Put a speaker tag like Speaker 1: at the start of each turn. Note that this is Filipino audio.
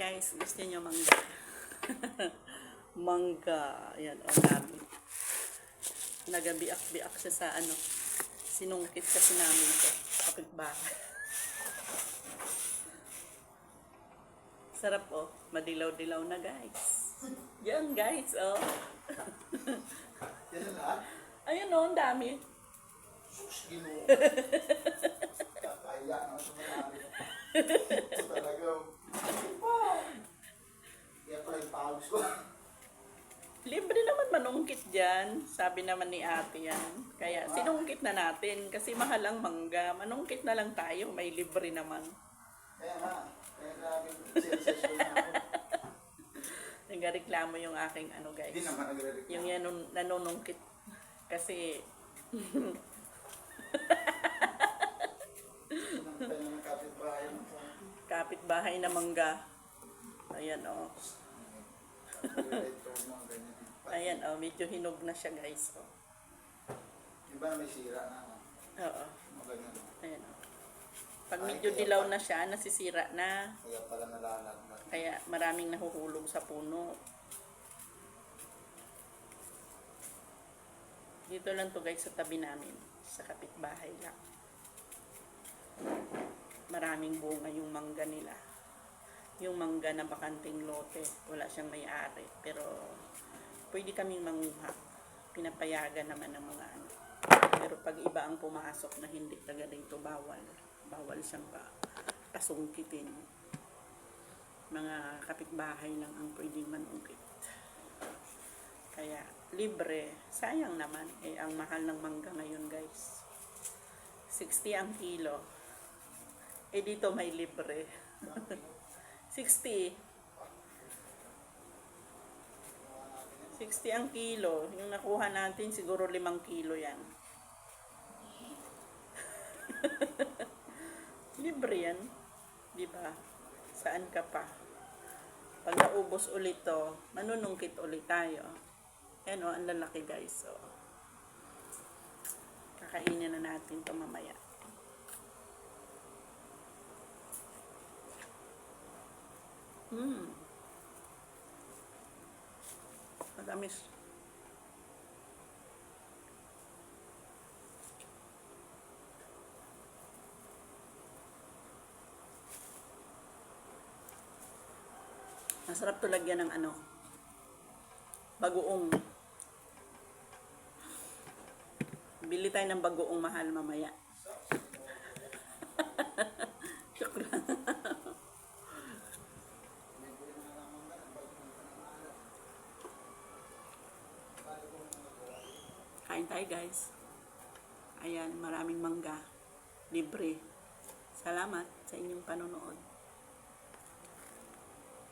Speaker 1: Guys, gusto niyo mangga? Mangga. Ayan, o dami. Nagabiak-biak siya sa ano. Sinungkit kasi namin ito. Kapitbahay. Sarap oh. Madilaw-dilaw na guys. Yan guys, oh.
Speaker 2: Yan na.
Speaker 1: Ayun oh, ang dami.
Speaker 2: Sus, Ginoo. Kakaya na sa marami. Ito talaga. Kaya pala yung pawis ko.
Speaker 1: Libre naman manungkit dyan. Sabi naman ni ate yan. Kaya sinungkit na natin. Kasi mahal ang mangga. Manungkit na lang tayo. May libre naman.
Speaker 2: Kaya nga. Kaya grabe sensation na ako.
Speaker 1: Nagreklamo yung aking ano guys.
Speaker 2: Hindi naman nagre-reklamo.
Speaker 1: Yung yan nanunungkit. Kasi
Speaker 2: Sinangkay na ng kapitbahay mo.
Speaker 1: kapitbahay na mangga. Ayan oh.
Speaker 2: Nagre-reklamo mga ganyan.
Speaker 1: Ayan oh, medyo hinog na siya guys. Oh.
Speaker 2: Iba may sira na.
Speaker 1: Oo.
Speaker 2: Mga ganyan.
Speaker 1: Ayan oh. Pag medyo dilaw na siya, nasisira na.
Speaker 2: Kaya pala nalalaglag.
Speaker 1: Kaya maraming nahuhulog sa puno. Dito lang to guys sa tabi namin. Sa kapitbahay lang. Maraming bunga yung mangga nila. Yung mangga na bakanting lote. Wala siyang may-ari. Pero pwede kaming manguha. Pinapayagan naman ng mga ano. Pero pag iba ang pumasok na hindi taga dito, bawal. Bawal siyang pasungkitin. Mga kapitbahay lang ang pwedeng manungkit. Kaya libre. Sayang naman. Eh, ang mahal ng mangga ngayon guys. 60 ang kilo. Eh, dito may libre. 60. 60 ang kilo. Yung nakuha natin, siguro 5 kilo yan. Libre yan. Diba? Saan ka pa? Pag naubos ulit to, manunungkit ulit tayo. Ayan o, ang lalaki guys. So, kakainin na natin to mamaya. Matamis. Masarap to lagyan ng ano, bagoong. Bili tayo ng bagoong mahal mamaya. Joke lang. Kain tayo guys. Ayan, maraming mangga. Libre. Salamat sa inyong panonood.